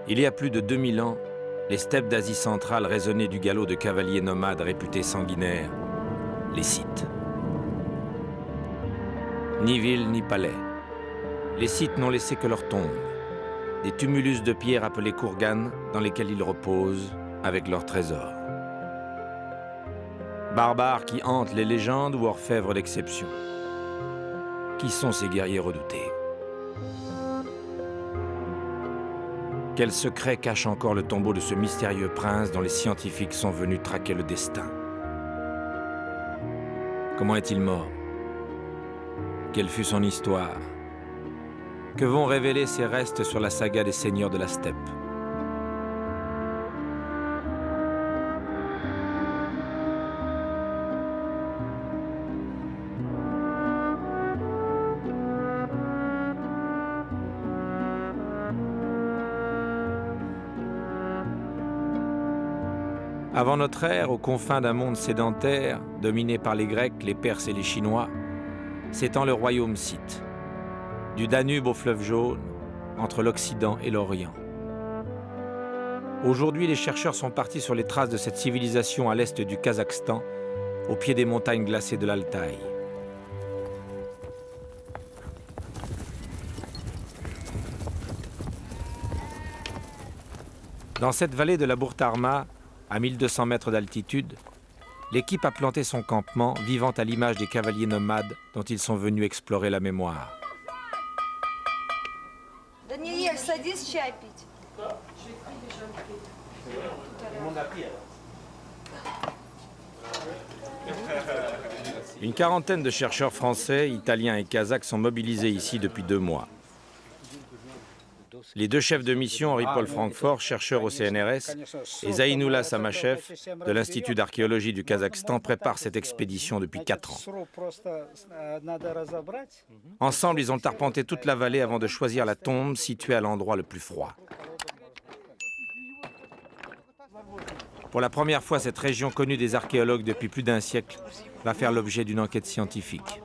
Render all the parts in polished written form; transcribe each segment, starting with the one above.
Il y a plus de 2000 ans, les steppes d'Asie centrale résonnaient du galop de cavaliers nomades réputés sanguinaires, les Scythes. Ni ville ni palais. Les Scythes n'ont laissé que leurs tombes, des tumulus de pierre appelés kourganes dans lesquels ils reposent avec leurs trésors. Barbares qui hantent les légendes ou orfèvres d'exception. Qui sont ces guerriers redoutés? Quel secret cache encore le tombeau de ce mystérieux prince dont les scientifiques sont venus traquer le destin? Comment est-il mort? Quelle fut son histoire? Que vont révéler ces restes sur la saga des seigneurs de la steppe? Avant notre ère, aux confins d'un monde sédentaire, dominé par les Grecs, les Perses et les Chinois, s'étend le royaume scythe, du Danube au fleuve Jaune, entre l'Occident et l'Orient. Aujourd'hui, les chercheurs sont partis sur les traces de cette civilisation à l'est du Kazakhstan, au pied des montagnes glacées de l'Altaï. Dans cette vallée de la Bourtarma, à 1200 mètres d'altitude, l'équipe a planté son campement, vivant à l'image des cavaliers nomades dont ils sont venus explorer la mémoire. Daniel, садись чай пить. Une quarantaine de chercheurs français, italiens et kazakhs sont mobilisés ici depuis 2 mois. Les 2 chefs de mission, Henri-Paul Francfort, chercheur au CNRS, et Zainoullah Samachev, de l'Institut d'archéologie du Kazakhstan, préparent cette expédition depuis 4 ans. Ensemble, ils ont arpenté toute la vallée avant de choisir la tombe située à l'endroit le plus froid. Pour la première fois, cette région connue des archéologues depuis plus d'1 siècle va faire l'objet d'une enquête scientifique.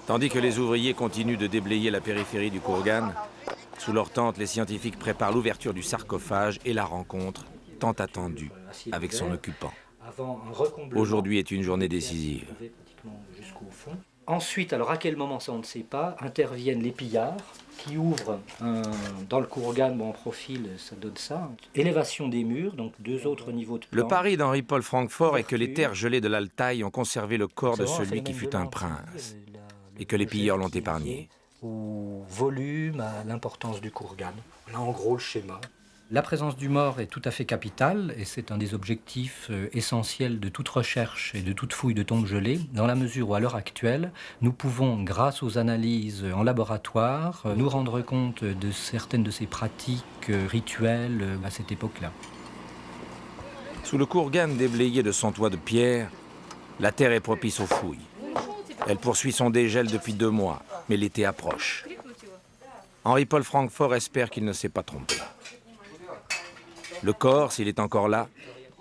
Tandis que les ouvriers continuent de déblayer la périphérie du Kourgan, sous leur tente, les scientifiques préparent l'ouverture du sarcophage et la rencontre, tant attendue, avec son occupant. Aujourd'hui est une journée décisive. Ensuite, alors à quel moment ça on ne sait pas, interviennent les pillards qui ouvrent dans le Kourgan, en profil, ça donne ça. Élévation des murs, donc 2 autres niveaux de plan. Le pari d'Henri-Paul Francfort est que les terres gelées de l'Altaï ont conservé le corps de celui qui fut un prince, et que les pilleurs l'ont épargné. Au volume, à l'importance du Kourgan. Là, en gros, le schéma. La présence du mort est tout à fait capitale et c'est un des objectifs essentiels de toute recherche et de toute fouille de tombes gelées, dans la mesure où, à l'heure actuelle, nous pouvons, grâce aux analyses en laboratoire, nous rendre compte de certaines de ces pratiques rituelles à cette époque-là. Sous le Kourgan déblayé de son toit de pierre, la terre est propice aux fouilles. Elle poursuit son dégel depuis 2 mois, mais l'été approche. Henri-Paul Francfort espère qu'il ne s'est pas trompé. Le corps, s'il est encore là,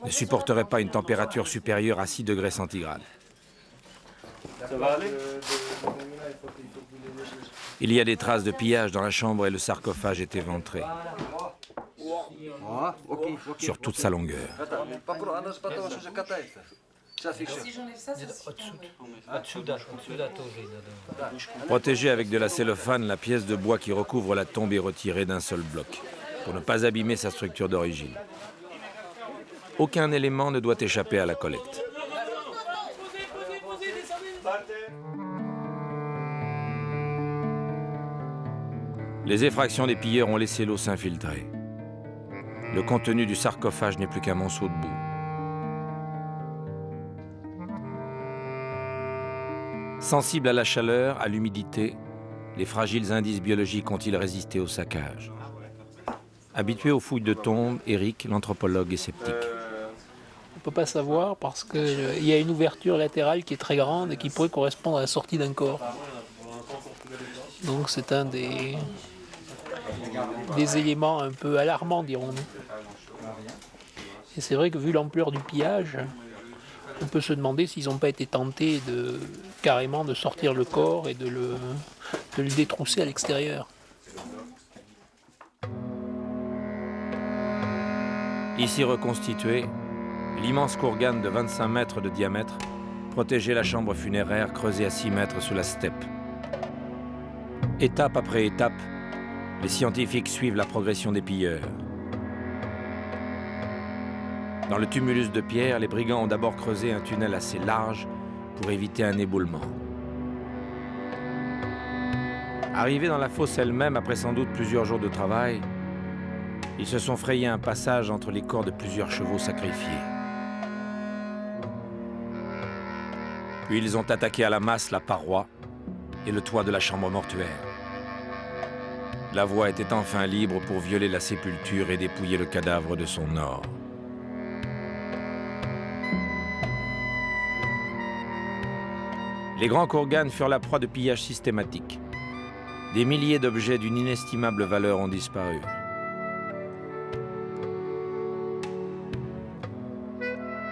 ne supporterait pas une température supérieure à 6 degrés centigrades. Ça va aller ? Il y a des traces de pillage dans la chambre et le sarcophage est éventré. Sur toute sa longueur. Protégée avec de la cellophane, la pièce de bois qui recouvre la tombe est retirée d'un seul bloc, pour ne pas abîmer sa structure d'origine. Aucun élément ne doit échapper à la collecte. Les effractions des pilleurs ont laissé l'eau s'infiltrer. Le contenu du sarcophage n'est plus qu'un monceau de boue. Sensibles à la chaleur, à l'humidité, les fragiles indices biologiques ont-ils résisté au saccage? Habitué aux fouilles de tombes, Eric, l'anthropologue, est sceptique. On ne peut pas savoir parce qu'il y a une ouverture latérale qui est très grande et qui pourrait correspondre à la sortie d'un corps. Donc c'est un des éléments un peu alarmants, dirons-nous. Et c'est vrai que vu l'ampleur du pillage, on peut se demander s'ils n'ont pas été tentés de carrément de sortir le corps et de le détrousser à l'extérieur. Ici reconstituée, l'immense courgane de 25 mètres de diamètre protégeait la chambre funéraire creusée à 6 mètres sous la steppe. Étape après étape, les scientifiques suivent la progression des pilleurs. Dans le tumulus de pierre, les brigands ont d'abord creusé un tunnel assez large pour éviter un éboulement. Arrivés dans la fosse elle-même, après sans doute plusieurs jours de travail, ils se sont frayés un passage entre les corps de plusieurs chevaux sacrifiés. Puis ils ont attaqué à la masse la paroi et le toit de la chambre mortuaire. La voie était enfin libre pour violer la sépulture et dépouiller le cadavre de son or. Les grands courganes furent la proie de pillages systématiques. Des milliers d'objets d'une inestimable valeur ont disparu.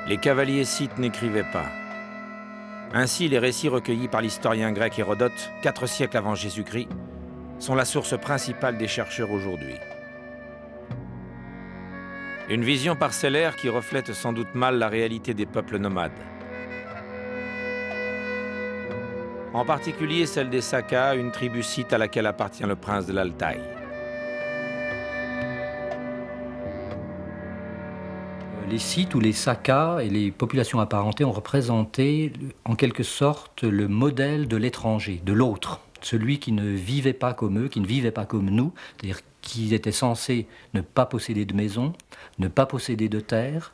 Les cavaliers scythes n'écrivaient pas. Ainsi, les récits recueillis par l'historien grec Hérodote, 4 siècles avant Jésus-Christ, sont la source principale des chercheurs aujourd'hui. Une vision parcellaire qui reflète sans doute mal la réalité des peuples nomades. En particulier celle des Sakas, une tribu scythe à laquelle appartient le prince de l'Altaï. Les Scythes ou les Sakas et les populations apparentées ont représenté en quelque sorte le modèle de l'étranger, de l'autre, celui qui ne vivait pas comme eux, qui ne vivait pas comme nous, c'est-à-dire qui était censé ne pas posséder de maison, ne pas posséder de terre,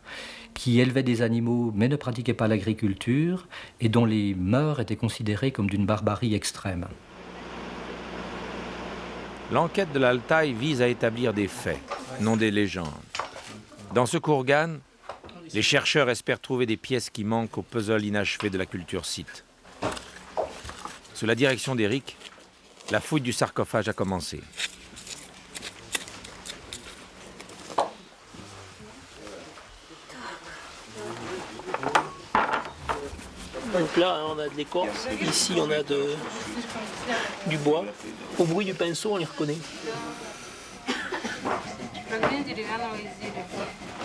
qui élevait des animaux mais ne pratiquait pas l'agriculture et dont les mœurs étaient considérées comme d'une barbarie extrême. L'enquête de l'Altaï vise à établir des faits, non des légendes. Dans ce courgane, les chercheurs espèrent trouver des pièces qui manquent au puzzle inachevé de la culture scythe. Sous la direction d'Éric, la fouille du sarcophage a commencé. Donc là, on a de l'écorce, ici on a du bois. Au bruit du pinceau, on les reconnaît.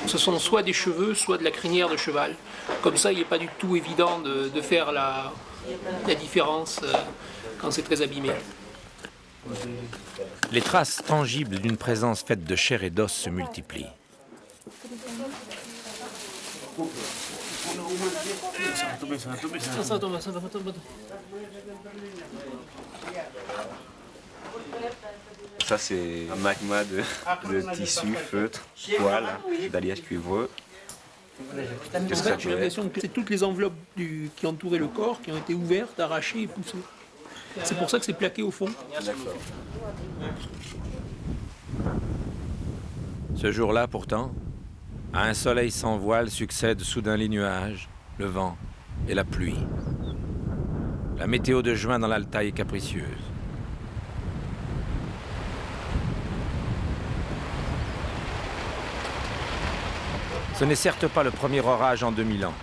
Ce sont soit des cheveux, soit de la crinière de cheval. Comme ça, il n'est pas du tout évident de faire la différence quand c'est très abîmé. Les traces tangibles d'une présence faite de chair et d'os se multiplient. Ça, c'est un magma de tissu, feutre, poils, d'alliage cuivreux. En fait, j'ai l'impression que c'est toutes les enveloppes qui entouraient le corps qui ont été ouvertes, arrachées et poussées. C'est pour ça que c'est plaqué au fond. Ce jour-là, pourtant, à un soleil sans voile succèdent soudain les nuages, le vent et la pluie. La météo de juin dans l'Altaï est capricieuse. Ce n'est certes pas le premier orage en 2000 ans,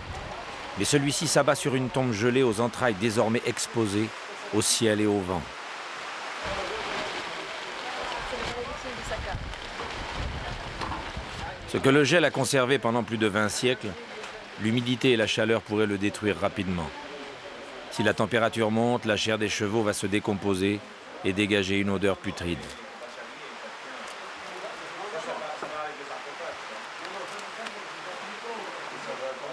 mais celui-ci s'abat sur une tombe gelée aux entrailles désormais exposées au ciel et au vent. Ce que le gel a conservé pendant plus de 20 siècles, l'humidité et la chaleur pourraient le détruire rapidement. Si la température monte, la chair des chevaux va se décomposer et dégager une odeur putride.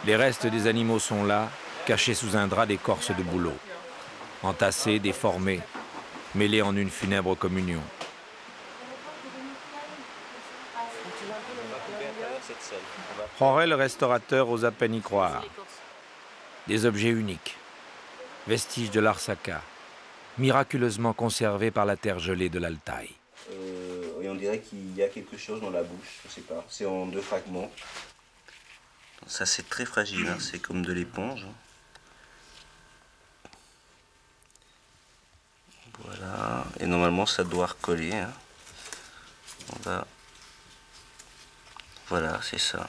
Les restes des animaux sont là, cachés sous un drap d'écorce de bouleau, entassés, déformés, mêlés en une funèbre communion. Jorge, le restaurateur, ose à peine y croire. Des objets uniques, vestiges de l'Arsaka, miraculeusement conservés par la terre gelée de l'Altaï. Et on dirait qu'il y a quelque chose dans la bouche, je sais pas. C'est en 2 fragments. Ça, c'est très fragile, hein. C'est comme de l'éponge. Voilà. Et normalement, ça doit recoller. Hein. On va... Voilà, c'est ça.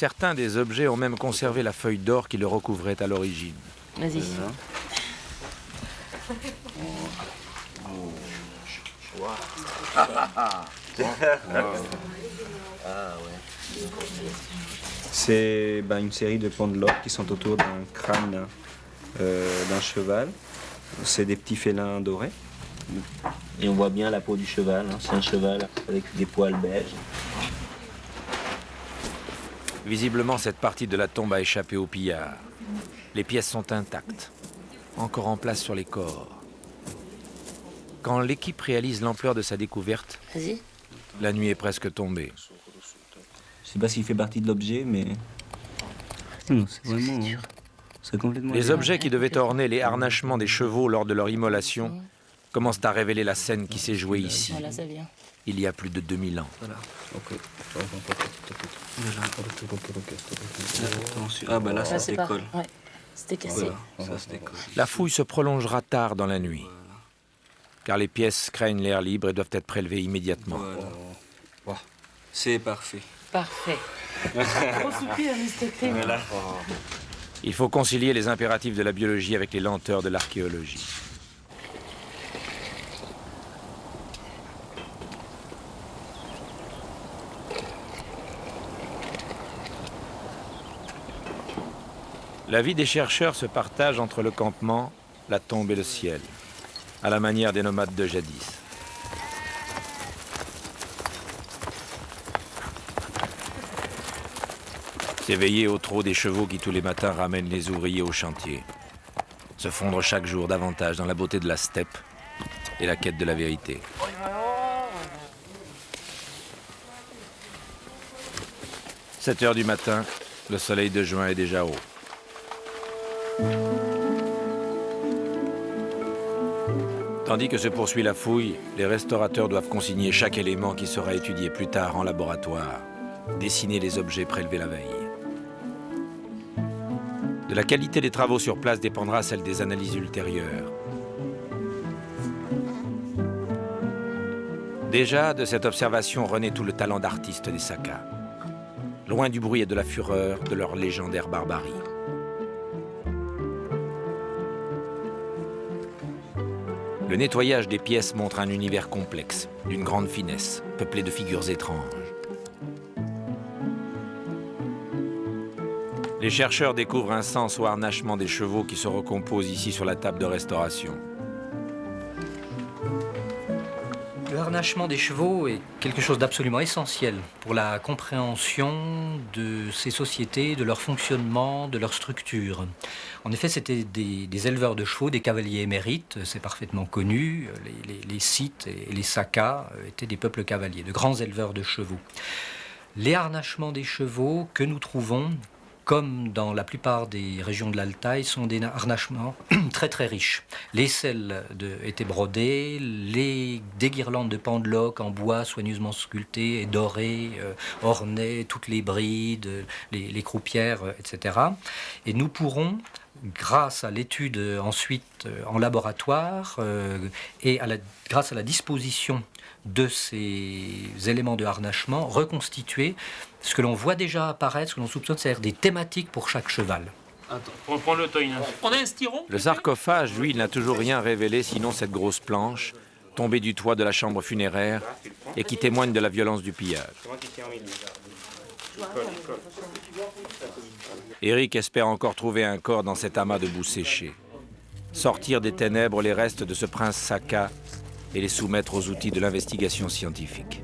Certains des objets ont même conservé la feuille d'or qui le recouvrait à l'origine. Vas-y. C'est une série de pendeloques qui sont autour d'un crâne d'un cheval. C'est des petits félins dorés. Et on voit bien la peau du cheval. Hein. C'est un cheval avec des poils beiges. Visiblement, cette partie de la tombe a échappé au pillard. Les pièces sont intactes, encore en place sur les corps. Quand l'équipe réalise l'ampleur de sa découverte, Vas-y. la nuit est presque tombée. Je sais pas s'il fait partie de l'objet, mais... Non, c'est vraiment... C'est complètement... Les objets qui devaient orner les harnachements des chevaux lors de leur immolation commencent à révéler la scène qui s'est jouée ici, Voilà, ça vient. il y a plus de 2000 ans. Voilà. Ok. Ah bah là, ça se c'est pas. décolle. Ouais, c'était cassé. Ça se décolle. La fouille se prolongera tard dans la nuit, car les pièces craignent l'air libre et doivent être prélevées immédiatement. Voilà. C'est parfait. Parfait. Gros soupir, Mr. Crime. Voilà. Il faut concilier les impératifs de la biologie avec les lenteurs de l'archéologie. La vie des chercheurs se partage entre le campement, la tombe et le ciel, à la manière des nomades de jadis. C'est veiller au trot des chevaux qui tous les matins ramènent les ouvriers au chantier. Se fondre chaque jour davantage dans la beauté de la steppe et la quête de la vérité. « 7 heures du matin, le soleil de juin est déjà haut. Tandis que se poursuit la fouille, les restaurateurs doivent consigner chaque élément qui sera étudié plus tard en laboratoire, dessiner les objets prélevés la veille. De la qualité des travaux sur place dépendra celle des analyses ultérieures. Déjà, de cette observation renaît tout le talent d'artiste des Sakas. Loin du bruit et de la fureur de leur légendaire barbarie. Le nettoyage des pièces montre un univers complexe, d'une grande finesse, peuplé de figures étranges. Les chercheurs découvrent un sens au harnachement des chevaux qui se recompose ici sur la table de restauration. Le harnachement des chevaux est quelque chose d'absolument essentiel pour la compréhension de ces sociétés, de leur fonctionnement, de leur structure. En effet, c'était des éleveurs de chevaux, des cavaliers émérites, c'est parfaitement connu. Les Scythes et les Sakas étaient des peuples cavaliers, de grands éleveurs de chevaux. Les harnachements des chevaux que nous trouvons, comme dans la plupart des régions de l'Altaï, sont des harnachements très très riches. Les selles étaient brodées, des guirlandes de pendeloques en bois soigneusement sculptées et dorées ornaient toutes les brides, les croupières, etc. Et nous pourrons, grâce à l'étude ensuite en laboratoire et grâce à la disposition de ces éléments de harnachement, reconstituer ce que l'on voit déjà apparaître, ce que l'on soupçonne, c'est-à-dire des thématiques pour chaque cheval. Attends, prends le toy. On a un styron. Le sarcophage, lui, il n'a toujours rien révélé sinon cette grosse planche, tombée du toit de la chambre funéraire et qui témoigne de la violence du pillage. Eric espère encore trouver un corps dans cet amas de boue séchée. Sortir des ténèbres les restes de ce prince Saka et les soumettre aux outils de l'investigation scientifique.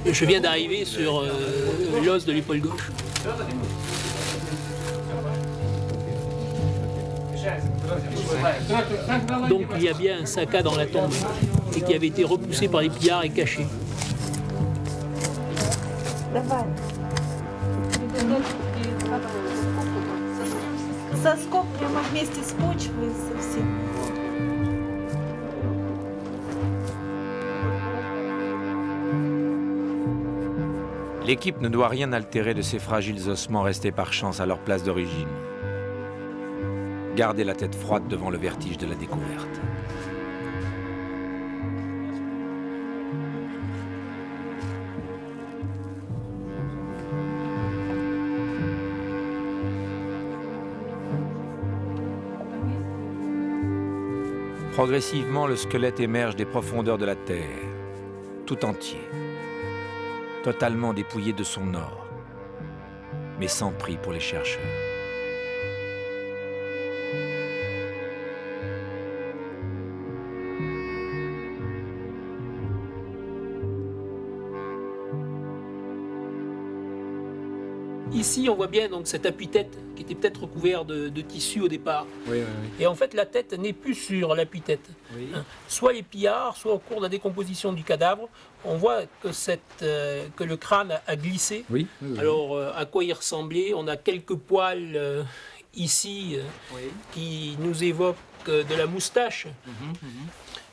Je viens d'arriver sur l'os de l'épaule gauche. Donc il y a bien un Saka dans la tombe et qui avait été repoussé par les pillards et caché. Соскоб прямо вместе с почвой совсем. L'équipe ne doit rien altérer de ces fragiles ossements restés par chance à leur place d'origine. Gardez la tête froide devant le vertige de la découverte. Progressivement, le squelette émerge des profondeurs de la terre, tout entier, totalement dépouillé de son or, mais sans prix pour les chercheurs. Ici, on voit bien donc cet appuie-tête qui était peut-être recouvert de tissu au départ. Oui, oui, oui. Et en fait, la tête n'est plus sur l'appui-tête. Oui. Soit les pillards, soit au cours de la décomposition du cadavre, on voit que le crâne a glissé. Oui, oui, oui. Alors, à quoi il ressemblait? On a quelques poils ici Oui. qui nous évoquent de la moustache.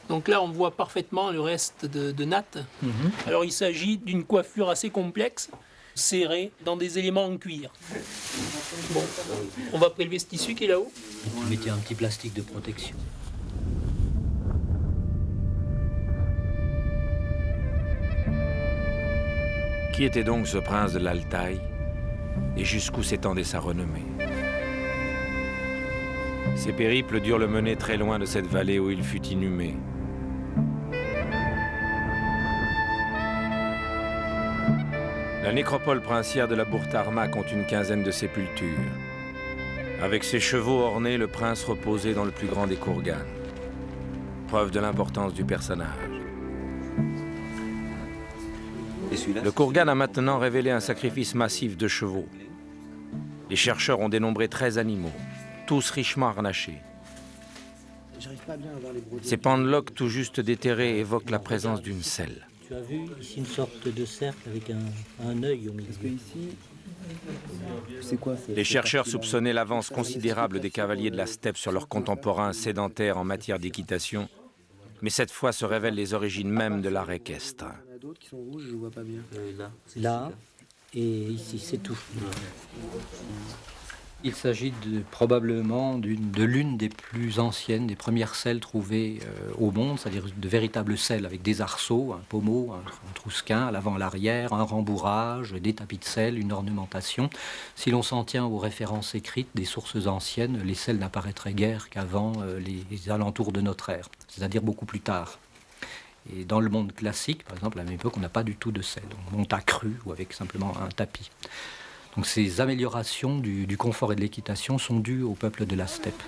Donc là, on voit parfaitement le reste de natte. Alors, il s'agit d'une coiffure assez complexe, serrée dans des éléments en cuir. Bon, on va prélever ce tissu qui est là-haut. Vous mettez un petit plastique de protection. Qui était donc ce prince de l'Altaï et jusqu'où s'étendait sa renommée? Ses périples durent le mener très loin de cette vallée où il fut inhumé. La nécropole princière de la Bourg-Tarma compte une quinzaine de sépultures. Avec ses chevaux ornés, le prince reposait dans le plus grand des kourganes. Preuve de l'importance du personnage. Le kourgan a maintenant révélé un sacrifice massif de chevaux. Les chercheurs ont dénombré 13 animaux, tous richement harnachés. Ces pendeloques tout juste déterrés évoquent la présence d'une selle. Tu as vu ici une sorte de cercle avec un œil au milieu. Parce que ici, c'est quoi? Les chercheurs soupçonnaient l'avance considérable des cavaliers de la steppe sur leurs contemporains sédentaires en matière d'équitation, mais cette fois se révèlent les origines mêmes de l'art équestre. Il y en a d'autres qui sont rouges, je ne vois pas bien. Là et ici, c'est tout. Il s'agit probablement de l'une des plus anciennes, des premières selles trouvées au monde, c'est-à-dire de véritables selles avec des arceaux, un pommeau, un trousquin à l'avant, à l'arrière, un rembourrage, des tapis de sel, une ornementation. Si l'on s'en tient aux références écrites des sources anciennes, les selles n'apparaîtraient guère qu'avant les alentours de notre ère, c'est-à-dire beaucoup plus tard. Et dans le monde classique, par exemple, à la même époque, on n'a pas du tout de selle. On monte à cru ou avec simplement un tapis. Donc ces améliorations du confort et de l'équitation sont dues au peuple de la steppe.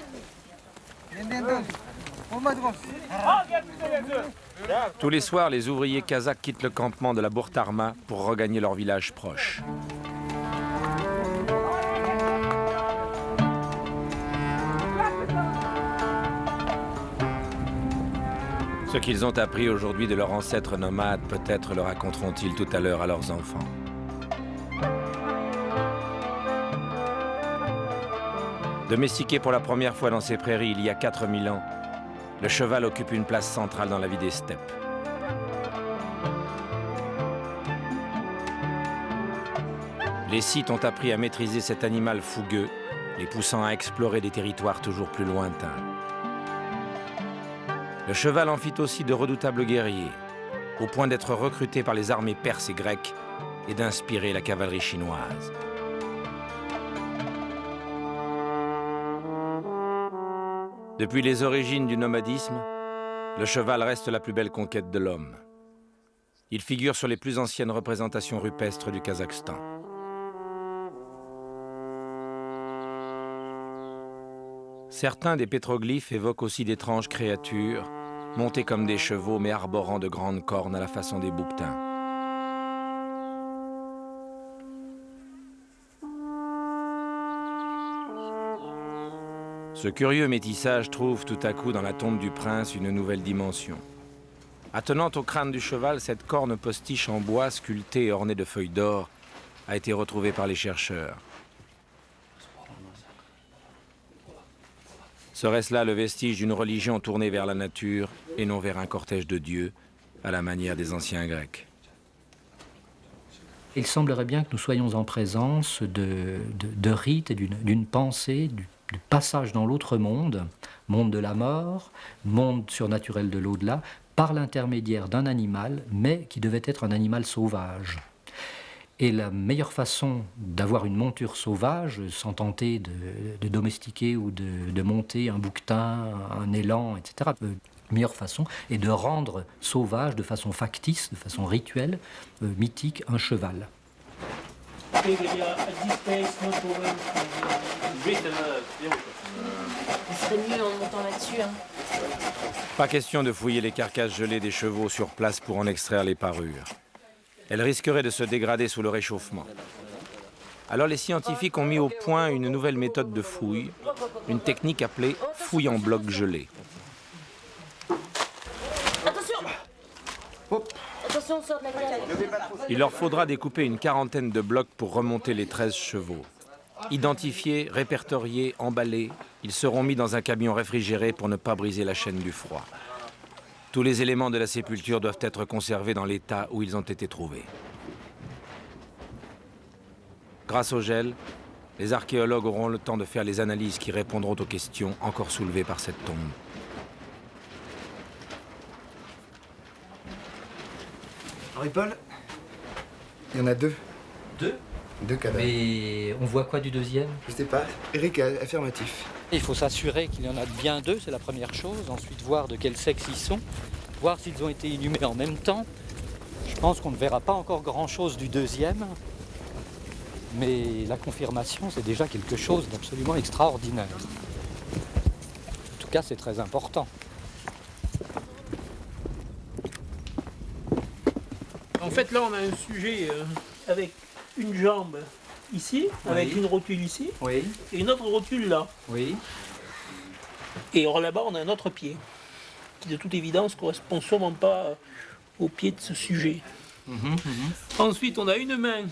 Tous les soirs, les ouvriers kazakhs quittent le campement de la Bourg-Tarma pour regagner leur village proche. Ce qu'ils ont appris aujourd'hui de leurs ancêtres nomades, peut-être le raconteront-ils tout à l'heure à leurs enfants. Domestiqué pour la première fois dans ces prairies il y a 4000 ans, le cheval occupe une place centrale dans la vie des steppes. Les Scythes ont appris à maîtriser cet animal fougueux, les poussant à explorer des territoires toujours plus lointains. Le cheval en fit aussi de redoutables guerriers, au point d'être recruté par les armées perses et grecques et d'inspirer la cavalerie chinoise. Depuis les origines du nomadisme, le cheval reste la plus belle conquête de l'homme. Il figure sur les plus anciennes représentations rupestres du Kazakhstan. Certains des pétroglyphes évoquent aussi d'étranges créatures, montées comme des chevaux mais arborant de grandes cornes à la façon des bouquetins. Ce curieux métissage trouve tout à coup dans la tombe du prince une nouvelle dimension. Attenant au crâne du cheval, cette corne postiche en bois sculptée et ornée de feuilles d'or a été retrouvée par les chercheurs. Serait-ce là le vestige d'une religion tournée vers la nature et non vers un cortège de dieux, à la manière des anciens Grecs? Il semblerait bien que nous soyons en présence de rites et d'une pensée, du passage dans l'autre monde, monde de la mort, monde surnaturel de l'au-delà, par l'intermédiaire d'un animal, mais qui devait être un animal sauvage. Et la meilleure façon d'avoir une monture sauvage, sans tenter de domestiquer ou de monter un bouquetin, un élan, etc., la meilleure façon est de rendre sauvage de façon factice, de façon rituelle, mythique, un cheval. Il serait mieux en montant là-dessus. Hein. Pas question de fouiller les carcasses gelées des chevaux sur place pour en extraire les parures. Elles risqueraient de se dégrader sous le réchauffement. Alors les scientifiques ont mis au point une nouvelle méthode de fouille, une technique appelée fouille en bloc gelé. Attention. Attention, on sort de la cale. Il leur faudra découper une quarantaine de blocs pour remonter les 13 chevaux. Identifiés, répertoriés, emballés, ils seront mis dans un camion réfrigéré pour ne pas briser la chaîne du froid. Tous les éléments de la sépulture doivent être conservés dans l'état où ils ont été trouvés. Grâce au gel, les archéologues auront le temps de faire les analyses qui répondront aux questions encore soulevées par cette tombe. Henri-Paul, il y en a deux. Deux. Deux cadavres. Mais on voit quoi du deuxième? Je sais pas. Eric est affirmatif. Il faut s'assurer qu'il y en a bien deux, c'est la première chose. Ensuite, voir de quel sexe ils sont. Voir s'ils ont été inhumés en même temps. Je pense qu'on ne verra pas encore grand-chose du deuxième. Mais la confirmation, c'est déjà quelque chose d'absolument extraordinaire. En tout cas, c'est très important. En fait, là, on a un sujet avec une jambe ici, avec une rotule ici, Oui, et une autre rotule là. oui. Et alors là-bas, on a un autre pied, qui de toute évidence ne correspond sûrement pas au pied de ce sujet. Ensuite, on a une main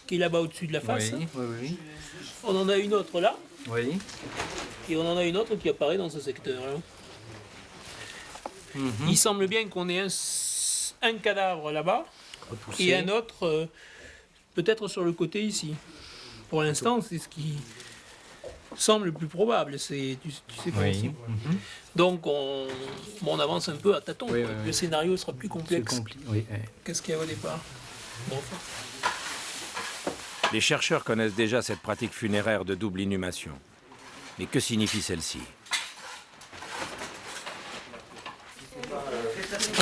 qui est là-bas au-dessus de la face. Oui. On en a une autre là, Oui. et on en a une autre qui apparaît dans ce secteur-là. Il semble bien qu'on ait un cadavre là-bas, Repoussé. et un autre peut-être sur le côté ici. Pour l'instant, c'est ce qui semble le plus probable. Tu sais Oui. Donc on avance un peu à tâtons. Oui, quoi. oui, Le oui. scénario sera plus complexe. Oui. Qu'est-ce qu'il y a au départ? Bon, enfin. Les chercheurs connaissent déjà cette pratique funéraire de double inhumation. Mais que signifie celle-ci?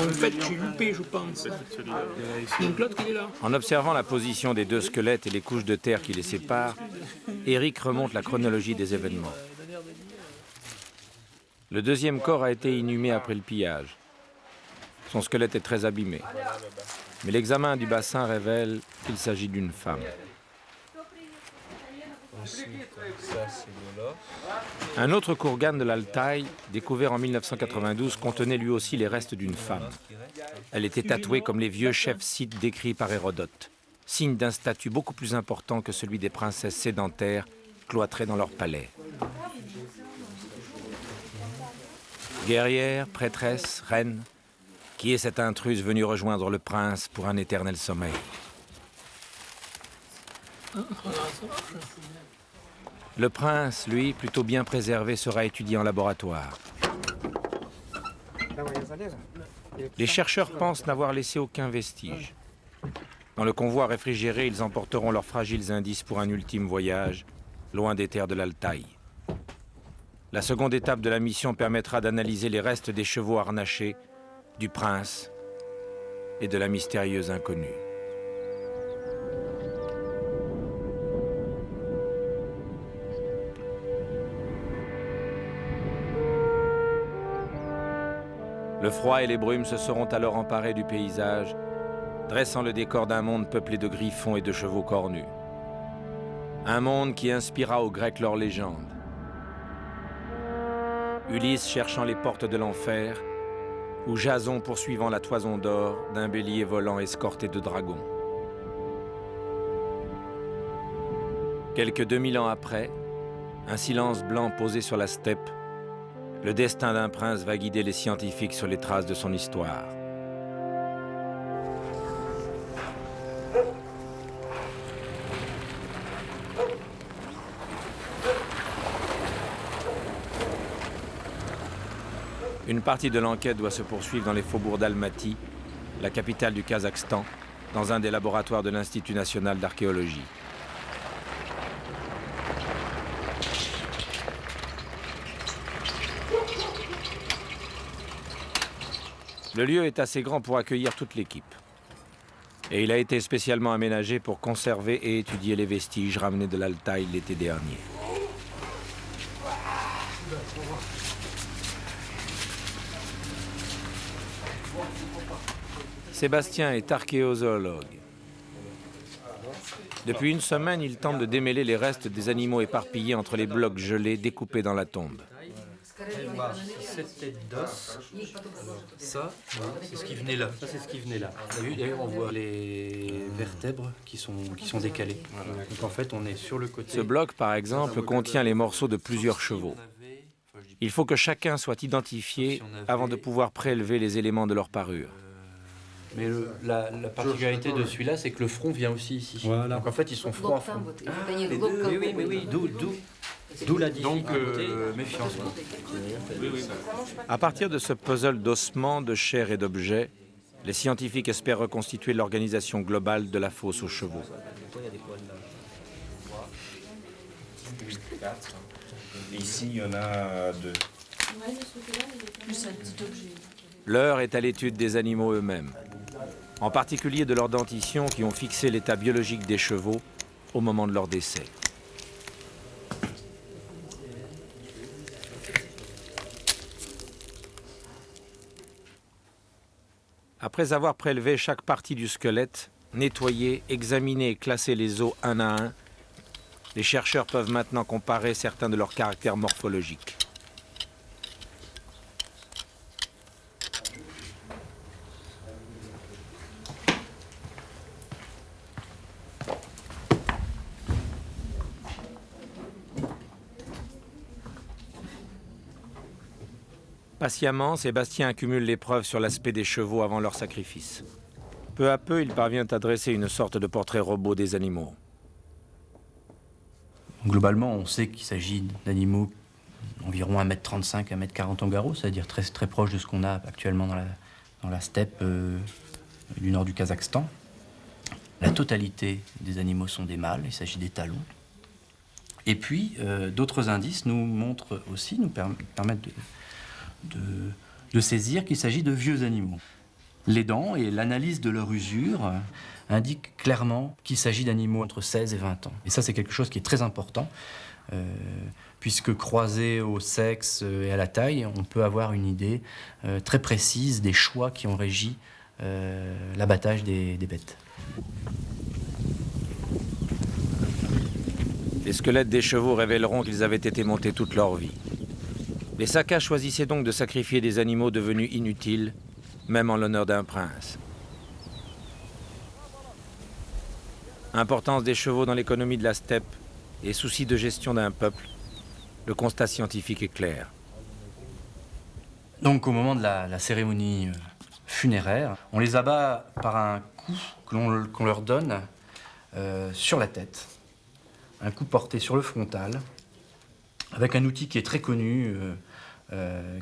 En fait, j'ai loupé, je pense. Donc l'autre, il est là. En observant la position des deux squelettes et les couches de terre qui les séparent, Eric remonte la chronologie des événements. Le deuxième corps a été inhumé après le pillage. Son squelette est très abîmé. Mais l'examen du bassin révèle qu'il s'agit d'une femme. Un autre kurgan de l'Altaï, découvert en 1992, contenait lui aussi les restes d'une femme. Elle était tatouée comme les vieux chefs scythes décrits par Hérodote, signe d'un statut beaucoup plus important que celui des princesses sédentaires cloîtrées dans leur palais. Guerrière, prêtresse, reine, qui est cette intruse venue rejoindre le prince pour un éternel sommeil? Le prince, lui, plutôt bien préservé, sera étudié en laboratoire. Les chercheurs pensent n'avoir laissé aucun vestige. Dans le convoi réfrigéré, ils emporteront leurs fragiles indices pour un ultime voyage, loin des terres de l'Altaï. La seconde étape de la mission permettra d'analyser les restes des chevaux harnachés, du prince et de la mystérieuse inconnue. Le froid et les brumes se seront alors emparés du paysage, dressant le décor d'un monde peuplé de griffons et de chevaux cornus. Un monde qui inspira aux Grecs leur légende. Ulysse cherchant les portes de l'enfer, ou Jason poursuivant la toison d'or d'un bélier volant escorté de dragons. Quelques 2000 ans après, un silence blanc posé sur la steppe, le destin d'un prince va guider les scientifiques sur les traces de son histoire. Une partie de l'enquête doit se poursuivre dans les faubourgs d'Almaty, la capitale du Kazakhstan, dans un des laboratoires de l'Institut national d'archéologie. Le lieu est assez grand pour accueillir toute l'équipe. Et il a été spécialement aménagé pour conserver et étudier les vestiges ramenés de l'Altaï l'été dernier. Sébastien est archéozoologue. Depuis une semaine, il tente de démêler les restes des animaux éparpillés entre les blocs gelés découpés dans la tombe. Cette tête d'os, ça, c'est ce qui venait là. Ça, c'est ce qui venait là. Vous avez vu, d'ailleurs, on voit les vertèbres qui sont décalées. Donc en fait, on est sur le côté. Ce bloc, par exemple, contient les morceaux de plusieurs chevaux. Il faut que chacun soit identifié avant de pouvoir prélever les éléments de leur parure. Mais la particularité de celui-là, c'est que le front vient aussi ici. Voilà. Donc en fait, ils sont front à front. Oui. D'où la difficulté. Donc, méfiance. À partir de ce puzzle d'ossements, de chair et d'objets, les scientifiques espèrent reconstituer l'organisation globale de la fosse aux chevaux. Ici, il y en a 2. L'heure est à l'étude des animaux eux-mêmes, en particulier de leurs dentitions qui ont fixé l'état biologique des chevaux au moment de leur décès. Après avoir prélevé chaque partie du squelette, nettoyé, examiné et classé les os un à un, les chercheurs peuvent maintenant comparer certains de leurs caractères morphologiques. Patiemment, Sébastien accumule les preuves sur l'aspect des chevaux avant leur sacrifice. Peu à peu, il parvient à dresser une sorte de portrait robot des animaux. Globalement, on sait qu'il s'agit d'animaux environ 1m35, 1m40 en garrot, c'est-à-dire très, très proche de ce qu'on a actuellement dans la steppe du nord du Kazakhstan. La totalité des animaux sont des mâles, il s'agit des talons. Et puis, d'autres indices nous montrent aussi, nous permettent de saisir qu'il s'agit de vieux animaux. Les dents et l'analyse de leur usure indiquent clairement qu'il s'agit d'animaux entre 16 et 20 ans. Et ça, c'est quelque chose qui est très important, puisque croisé au sexe et à la taille, on peut avoir une idée très précise des choix qui ont régi l'abattage des bêtes. Les squelettes des chevaux révéleront qu'ils avaient été montés toute leur vie. Les Sakas choisissaient donc de sacrifier des animaux devenus inutiles, même en l'honneur d'un prince. Importance des chevaux dans l'économie de la steppe et souci de gestion d'un peuple, le constat scientifique est clair. Donc au moment de la cérémonie funéraire, on les abat par un coup qu'on leur donne sur la tête, un coup porté sur le frontal, avec un outil qui est très connu,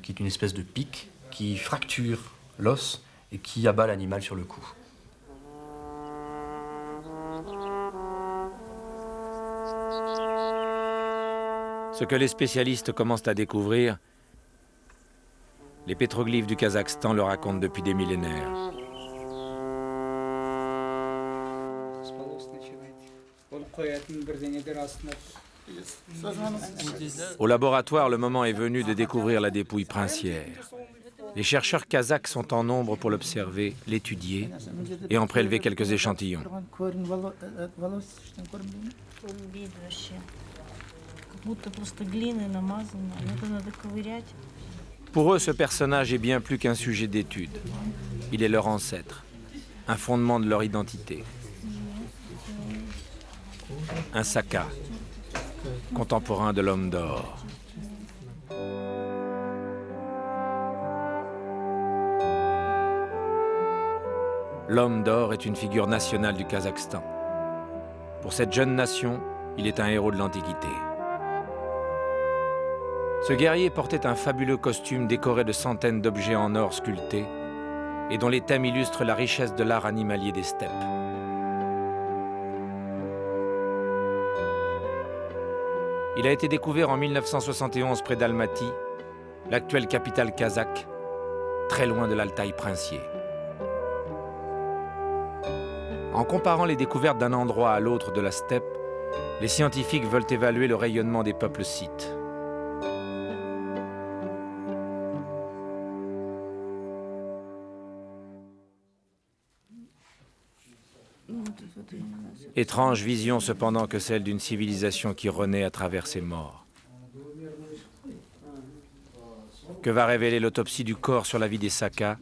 qui est une espèce de pic, qui fracture l'os et qui abat l'animal sur le cou. Ce que les spécialistes commencent à découvrir, les pétroglyphes du Kazakhstan le racontent depuis des millénaires. Au laboratoire, le moment est venu de découvrir la dépouille princière. Les chercheurs kazakhs sont en nombre pour l'observer, l'étudier et en prélever quelques échantillons. Pour eux, ce personnage est bien plus qu'un sujet d'étude. Il est leur ancêtre, un fondement de leur identité. Un Saka, contemporain de l'homme d'or. L'homme d'or est une figure nationale du Kazakhstan. Pour cette jeune nation, il est un héros de l'Antiquité. Ce guerrier portait un fabuleux costume décoré de centaines d'objets en or sculptés et dont les thèmes illustrent la richesse de l'art animalier des steppes. Il a été découvert en 1971 près d'Almaty, l'actuelle capitale kazakh, très loin de l'Altaï princier. En comparant les découvertes d'un endroit à l'autre de la steppe, les scientifiques veulent évaluer le rayonnement des peuples scythes. Étrange vision cependant que celle d'une civilisation qui renaît à travers ses morts. Que va révéler l'autopsie du corps sur la vie des Sakas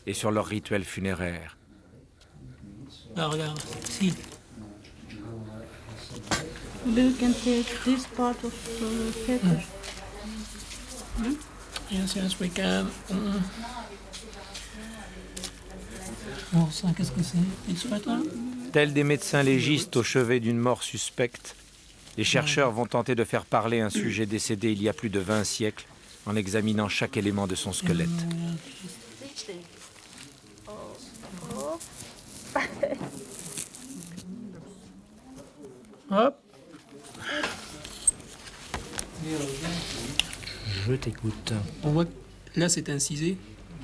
et sur leurs rituels funéraires? Là, regarde, ici. You can take this part of feather. Yes, yes, we can. Bon, ça, qu'est-ce que c'est? Ils se mettent là? Tels des médecins légistes au chevet d'une mort suspecte, les chercheurs vont tenter de faire parler un sujet décédé il y a plus de 20 siècles en examinant chaque élément de son squelette. Hop. Je t'écoute. On voit que là, c'est incisé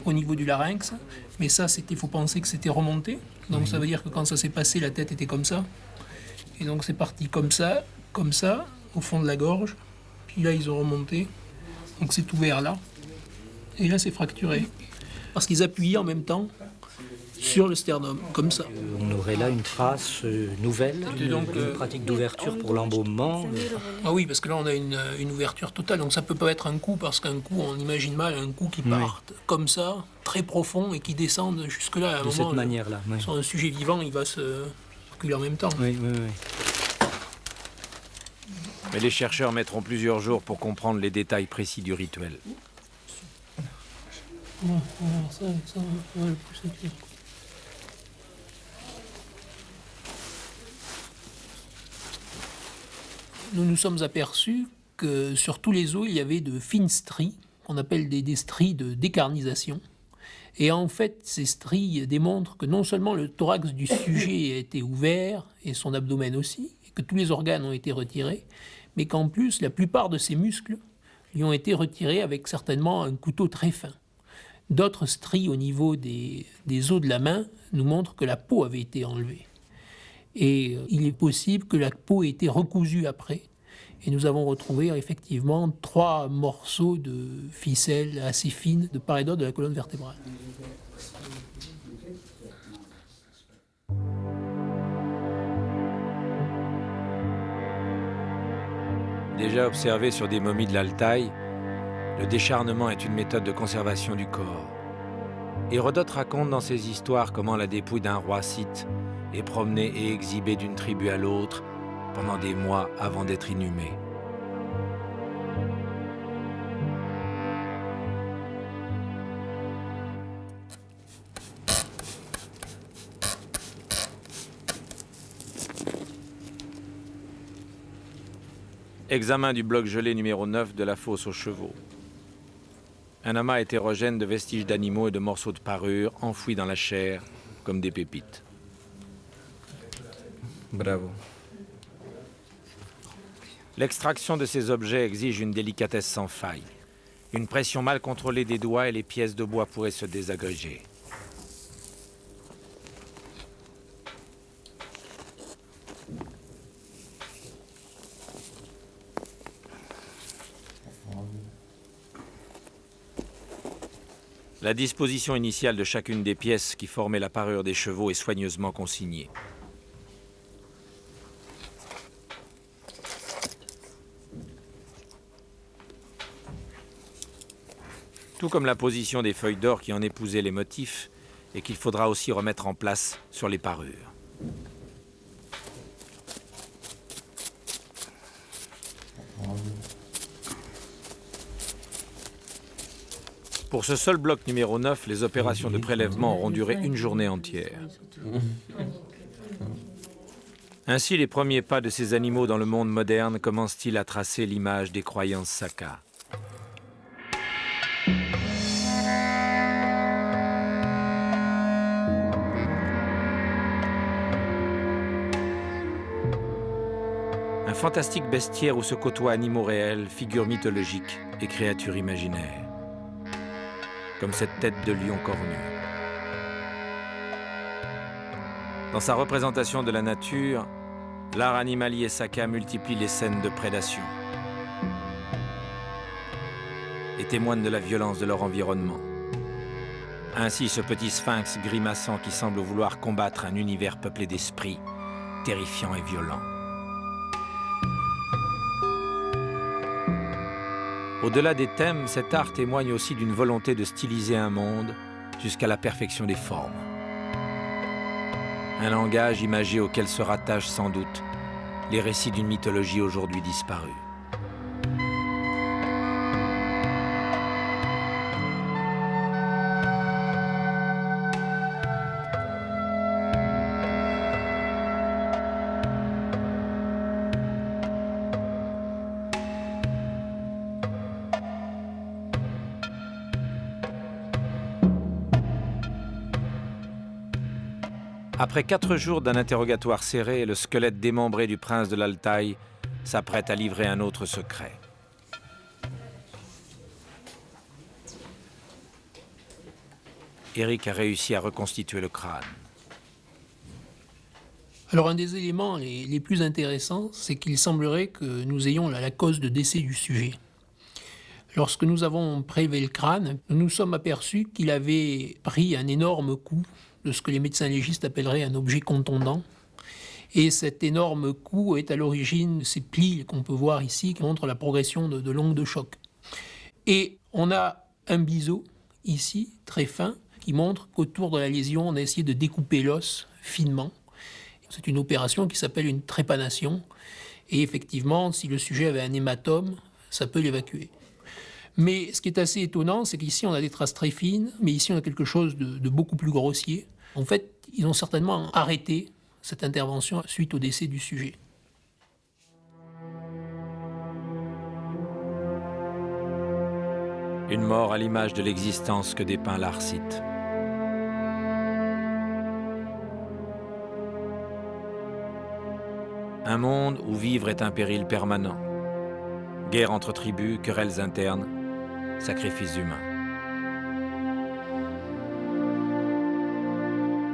au niveau du larynx, mais ça, il faut penser que c'était remonté. Donc ça veut dire que quand ça s'est passé, la tête était comme ça. Et donc c'est parti comme ça, au fond de la gorge. Puis là, ils ont remonté. Donc c'est ouvert là. Et là, c'est fracturé. Parce qu'ils appuyaient en même temps sur le sternum, comme ça. On aurait là une trace nouvelle, donc, une pratique d'ouverture pour l'embaumement. Ah oui, parce que là, on a une ouverture totale. Donc ça peut pas être un coup, parce qu'un coup, on imagine mal un coup qui parte comme ça, très profond, et qui descende jusque-là. À un De moment, cette manière-là. Oui. sur un sujet vivant, il va se circuler en même temps. Oui, oui, oui. Mais les chercheurs mettront plusieurs jours pour comprendre les détails précis du rituel. Ça, on va le pousser dessus. Nous nous sommes aperçus que sur tous les os, il y avait de fines stries, qu'on appelle des stries de décarnisation. Et en fait, ces stries démontrent que non seulement le thorax du sujet a été ouvert, et son abdomen aussi, et que tous les organes ont été retirés, mais qu'en plus, la plupart de ses muscles lui ont été retirés avec certainement un couteau très fin. D'autres stries au niveau des os de la main nous montrent que la peau avait été enlevée. Et il est possible que la peau ait été recousue après. Et nous avons retrouvé effectivement 3 morceaux de ficelle assez fines de part et d'autre de la colonne vertébrale. Déjà observé sur des momies de l'Altaï, le décharnement est une méthode de conservation du corps. Hérodote raconte dans ses histoires comment la dépouille d'un roi scythe est promenée et exhibée d'une tribu à l'autre pendant des mois avant d'être inhumée. Examen du bloc gelé numéro 9 de la fosse aux chevaux. Un amas hétérogène de vestiges d'animaux et de morceaux de parure enfouis dans la chair comme des pépites. Bravo. L'extraction de ces objets exige une délicatesse sans faille. Une pression mal contrôlée des doigts et les pièces de bois pourraient se désagréger. La disposition initiale de chacune des pièces qui formaient la parure des chevaux est soigneusement consignée. Tout comme la position des feuilles d'or qui en épousaient les motifs et qu'il faudra aussi remettre en place sur les parures. Pour ce seul bloc numéro 9, les opérations de prélèvement auront duré une journée entière. Ainsi, les premiers pas de ces animaux dans le monde moderne commencent-ils à tracer l'image des croyances Sakas. Un fantastique bestiaire où se côtoient animaux réels, figures mythologiques et créatures imaginaires. Comme cette tête de lion cornu. Dans sa représentation de la nature, l'art animalier Saka multiplie les scènes de prédation et témoigne de la violence de leur environnement. Ainsi ce petit sphinx grimaçant qui semble vouloir combattre un univers peuplé d'esprits, terrifiant et violent. Au-delà des thèmes, cet art témoigne aussi d'une volonté de styliser un monde jusqu'à la perfection des formes. Un langage imagé auquel se rattachent sans doute les récits d'une mythologie aujourd'hui disparue. Après 4 jours d'un interrogatoire serré, le squelette démembré du prince de l'Altaï s'apprête à livrer un autre secret. Eric a réussi à reconstituer le crâne. Alors un des éléments les plus intéressants, c'est qu'il semblerait que nous ayons la cause de décès du sujet. Lorsque nous avons prélevé le crâne, nous nous sommes aperçus qu'il avait pris un énorme coup de ce que les médecins légistes appelleraient un objet contondant. Et cet énorme coup est à l'origine de ces plis qu'on peut voir ici, qui montrent la progression de l'ongle de choc. Et on a un biseau ici, très fin, qui montre qu'autour de la lésion, on a essayé de découper l'os finement. C'est une opération qui s'appelle une trépanation. Et effectivement, si le sujet avait un hématome, ça peut l'évacuer. Mais ce qui est assez étonnant, c'est qu'ici on a des traces très fines, mais ici on a quelque chose de beaucoup plus grossier. En fait, ils ont certainement arrêté cette intervention suite au décès du sujet. Une mort à l'image de l'existence que dépeint l'Arsite. Un monde où vivre est un péril permanent. Guerre entre tribus, querelles internes, sacrifices humains.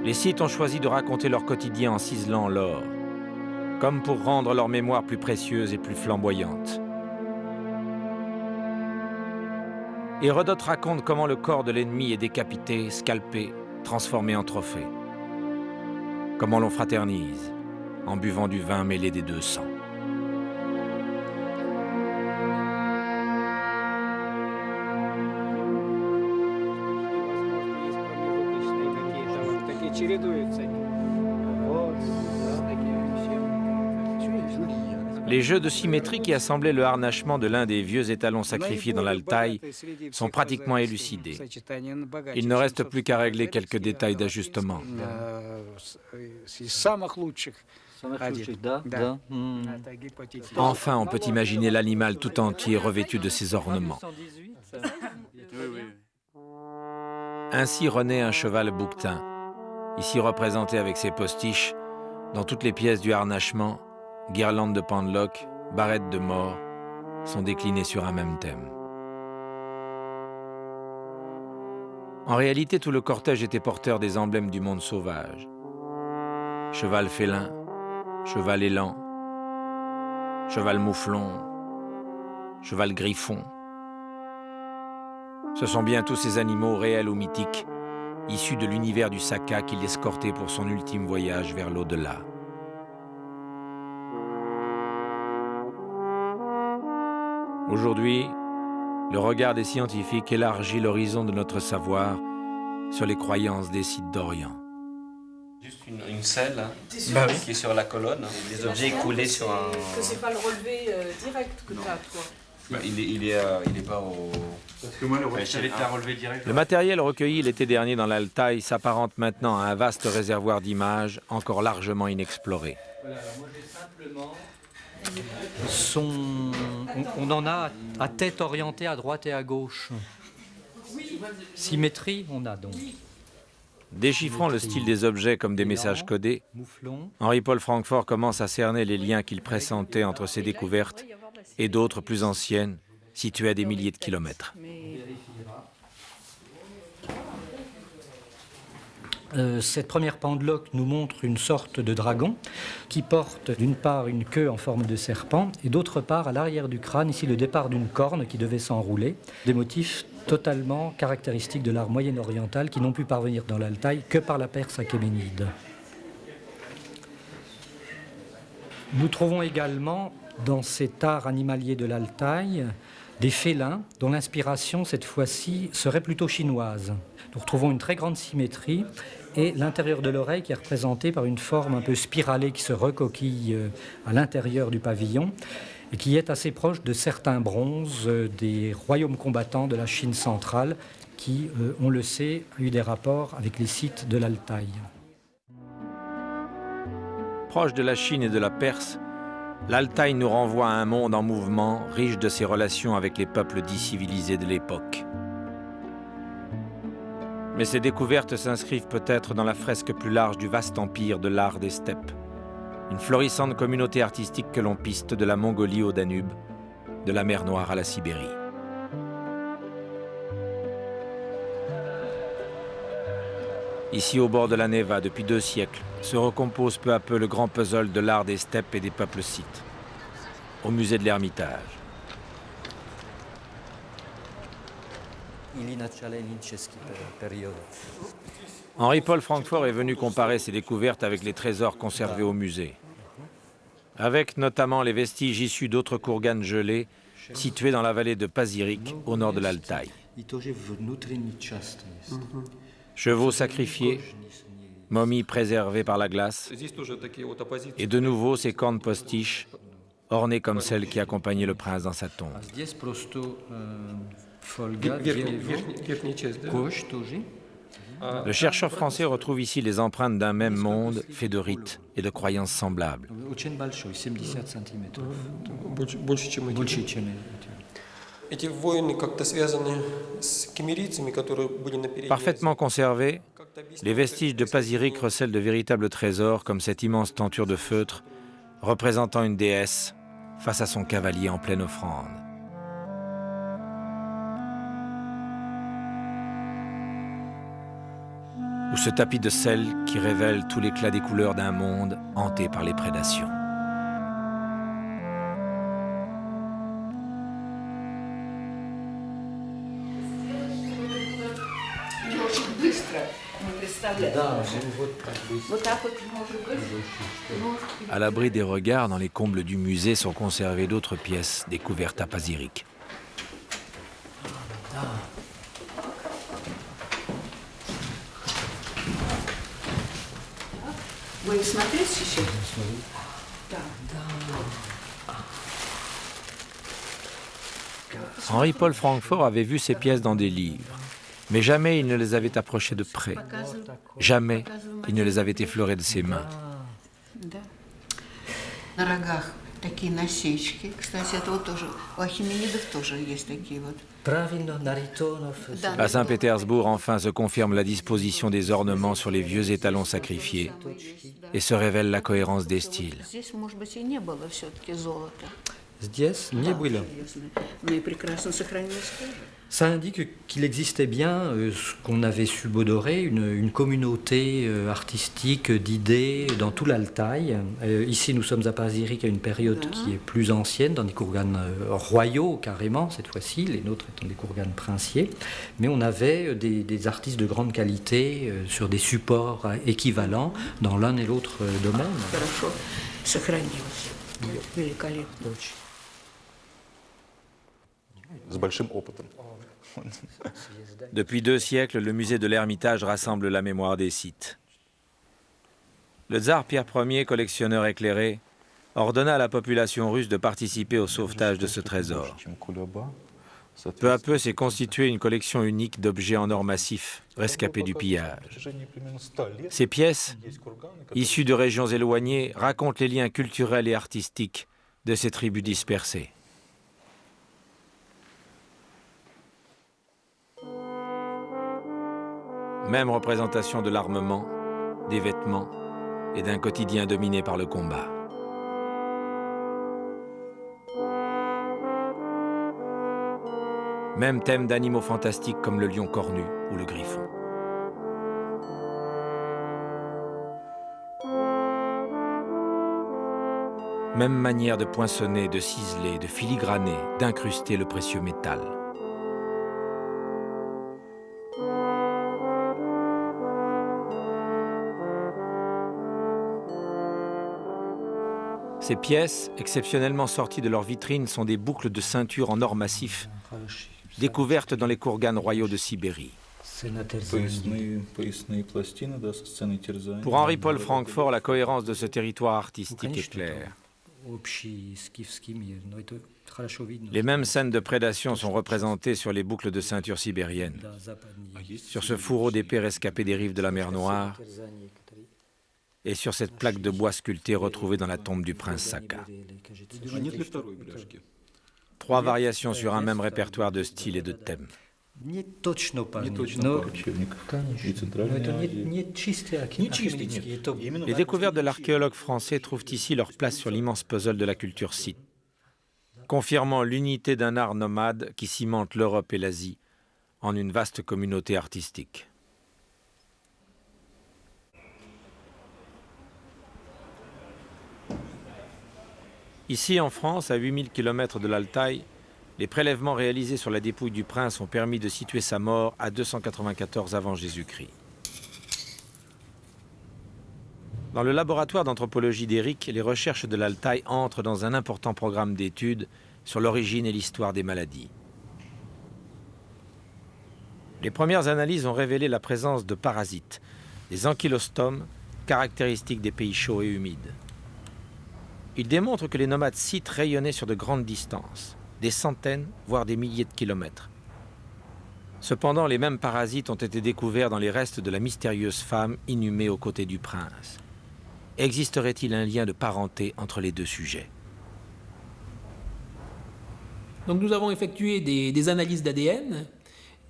Les Scythes ont choisi de raconter leur quotidien en ciselant l'or, comme pour rendre leur mémoire plus précieuse et plus flamboyante. Hérodote raconte comment le corps de l'ennemi est décapité, scalpé, transformé en trophée. Comment l'on fraternise, en buvant du vin mêlé des 2 sangs. Les jeux de symétrie qui assemblaient le harnachement de l'un des vieux étalons sacrifiés dans l'Altaï sont pratiquement élucidés. Il ne reste plus qu'à régler quelques détails d'ajustement. Enfin, on peut imaginer l'animal tout entier revêtu de ses ornements. Ainsi renaît un cheval bouquetin, ici représenté avec ses postiches, dans toutes les pièces du harnachement. Guirlandes de pendeloques, barrettes de mort sont déclinées sur un même thème. En réalité, tout le cortège était porteur des emblèmes du monde sauvage. Cheval félin, cheval élan, cheval mouflon, cheval griffon. Ce sont bien tous ces animaux réels ou mythiques, issus de l'univers du Saka qui l'escortait pour son ultime voyage vers l'au-delà. Aujourd'hui, le regard des scientifiques élargit l'horizon de notre savoir sur les croyances des Scythes d'Orient. Juste une selle qui est sur la colonne, des objets coulés sur un... Que c'est pas le relevé direct que tu as, toi. Bah, il est pas au... Parce que moi, je savais te la relever direct. Le matériel recueilli l'été dernier dans l'Altaï s'apparente maintenant à un vaste réservoir d'images encore largement inexploré. Voilà, alors moi j'ai simplement... On en a à tête orientée à droite et à gauche. Symétrie, on a donc. Déchiffrant le style des objets comme des messages codés, Henri-Paul Francfort commence à cerner les liens qu'il pressentait entre ces découvertes et d'autres plus anciennes, situées à des milliers de kilomètres. Cette première pendeloque nous montre une sorte de dragon qui porte d'une part une queue en forme de serpent et d'autre part à l'arrière du crâne, ici le départ d'une corne qui devait s'enrouler. Des motifs totalement caractéristiques de l'art moyen-oriental qui n'ont pu parvenir dans l'Altaï que par la Perse achéménide. Nous trouvons également dans cet art animalier de l'Altaï des félins dont l'inspiration cette fois-ci serait plutôt chinoise. Nous retrouvons une très grande symétrie et l'intérieur de l'oreille qui est représenté par une forme un peu spiralée qui se recoquille à l'intérieur du pavillon et qui est assez proche de certains bronzes des royaumes combattants de la Chine centrale qui, on le sait, ont eu des rapports avec les sites de l'Altaï. Proche de la Chine et de la Perse, l'Altaï nous renvoie à un monde en mouvement, riche de ses relations avec les peuples dits civilisés de l'époque. Mais ces découvertes s'inscrivent peut-être dans la fresque plus large du vaste empire de l'art des steppes, une florissante communauté artistique que l'on piste de la Mongolie au Danube, de la mer Noire à la Sibérie. Ici, au bord de la Neva, depuis 2 siècles, se recompose peu à peu le grand puzzle de l'art des steppes et des peuples scythes, au musée de l'Ermitage. Henri-Paul Francfort est venu comparer ses découvertes avec les trésors conservés au musée, avec notamment les vestiges issus d'autres kourganes gelées situés dans la vallée de Pazyryk, au nord de l'Altaï. Chevaux sacrifiés, momies préservées par la glace, et de nouveau ces cornes postiches, ornées comme celles qui accompagnaient le prince dans sa tombe. Le chercheur français retrouve ici les empreintes d'un même monde fait de rites et de croyances semblables. Parfaitement conservés, les vestiges de Pazyryk recèlent de véritables trésors comme cette immense tenture de feutre représentant une déesse face à son cavalier en pleine offrande. Ou ce tapis de sel qui révèle tout l'éclat des couleurs d'un monde hanté par les prédations. À l'abri des regards, dans les combles du musée sont conservées d'autres pièces découvertes à Pazyryk. Henri-Paul Francfort avait vu ces pièces dans des livres, mais jamais il ne les avait approchées de près. Jamais il ne les avait effleurées de ses mains. À Saint-Pétersbourg, enfin, se confirme la disposition des ornements sur les vieux étalons sacrifiés et se révèle la cohérence des styles. Ça indique qu'il existait bien ce qu'on avait subodoré, une communauté artistique d'idées dans tout l'Altaï. Ici, nous sommes à Pazyryk à une période qui est plus ancienne, dans des kourganes royaux carrément, cette fois-ci, les nôtres étant des kourganes princiers. Mais on avait des artistes de grande qualité sur des supports équivalents dans l'un et l'autre domaine. Depuis 2 siècles, le musée de l'Ermitage rassemble la mémoire des Scythes. Le tsar Pierre Ier, collectionneur éclairé, ordonna à la population russe de participer au sauvetage de ce trésor. Peu à peu s'est constituée une collection unique d'objets en or massif, rescapés du pillage. Ces pièces, issues de régions éloignées, racontent les liens culturels et artistiques de ces tribus dispersées. Même représentation de l'armement, des vêtements et d'un quotidien dominé par le combat. Même thème d'animaux fantastiques comme le lion cornu ou le griffon. Même manière de poinçonner, de ciseler, de filigraner, d'incruster le précieux métal. Ces pièces, exceptionnellement sorties de leur vitrine, sont des boucles de ceinture en or massif, découvertes dans les kourganes royaux de Sibérie. Pour Henri-Paul Francfort, la cohérence de ce territoire artistique est claire. Les mêmes scènes de prédation sont représentées sur les boucles de ceinture sibériennes, sur ce fourreau d'épée rescapé des rives de la mer Noire et sur cette plaque de bois sculptée retrouvée dans la tombe du prince Saka. 3 variations sur un même répertoire de styles et de thèmes. Les découvertes de l'archéologue français trouvent ici leur place sur l'immense puzzle de la culture scythe, confirmant l'unité d'un art nomade qui cimente l'Europe et l'Asie en une vaste communauté artistique. Ici en France, à 8000 km de l'Altaï, les prélèvements réalisés sur la dépouille du prince ont permis de situer sa mort à 294 avant Jésus-Christ. Dans le laboratoire d'anthropologie d'Éric, les recherches de l'Altaï entrent dans un important programme d'études sur l'origine et l'histoire des maladies. Les premières analyses ont révélé la présence de parasites, des ankylostomes, caractéristiques des pays chauds et humides. Ils démontrent que les nomades scythes rayonnaient sur de grandes distances, des centaines, voire des milliers de kilomètres. Cependant, les mêmes parasites ont été découverts dans les restes de la mystérieuse femme inhumée aux côtés du prince. Existerait-il un lien de parenté entre les deux sujets? Donc nous avons effectué des analyses d'ADN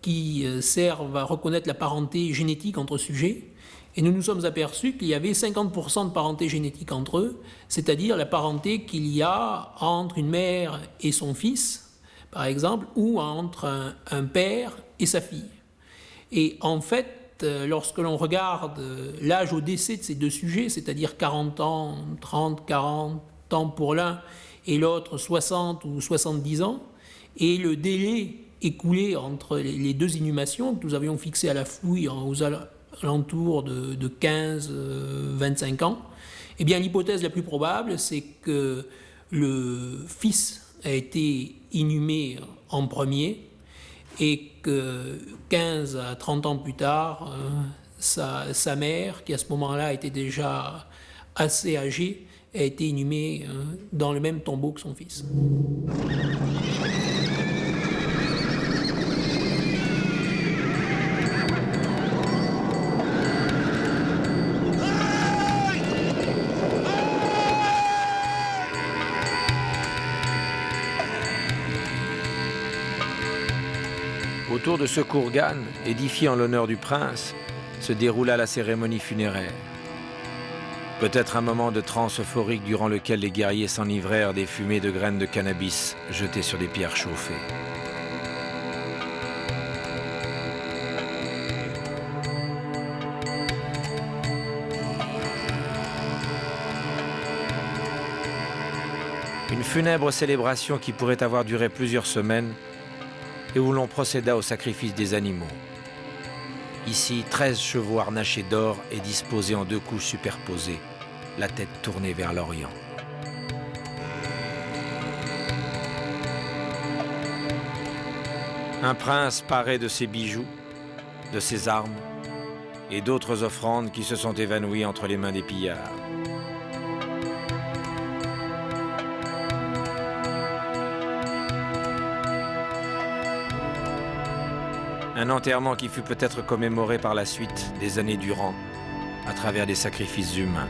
qui servent à reconnaître la parenté génétique entre sujets. Et nous nous sommes aperçus qu'il y avait 50% de parenté génétique entre eux, c'est-à-dire la parenté qu'il y a entre une mère et son fils, par exemple, ou entre un père et sa fille. Et en fait, lorsque l'on regarde l'âge au décès de ces deux sujets, c'est-à-dire 40 ans, 30, 40 ans pour l'un, et l'autre 60 ou 70 ans, et le délai écoulé entre les deux inhumations que nous avions fixé à la fouille aux alentours de 15-25 ans, eh bien l'hypothèse la plus probable, c'est que le fils a été inhumé en premier et que 15 à 30 ans plus tard, sa mère, qui à ce moment-là était déjà assez âgée, a été inhumée dans le même tombeau que son fils. Autour de ce kourgan, édifié en l'honneur du prince, se déroula la cérémonie funéraire. Peut-être un moment de transe euphorique durant lequel les guerriers s'enivrèrent des fumées de graines de cannabis jetées sur des pierres chauffées. Une funèbre célébration qui pourrait avoir duré plusieurs semaines et où l'on procéda au sacrifice des animaux. Ici, 13 chevaux harnachés d'or et disposés en 2 couches superposées, la tête tournée vers l'Orient. Un prince paré de ses bijoux, de ses armes et d'autres offrandes qui se sont évanouies entre les mains des pillards. Un enterrement qui fut peut-être commémoré par la suite, des années durant, à travers des sacrifices humains.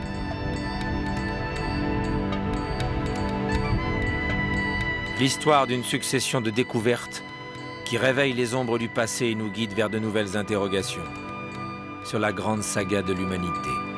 L'histoire d'une succession de découvertes qui réveille les ombres du passé et nous guide vers de nouvelles interrogations. sur la grande saga de l'humanité.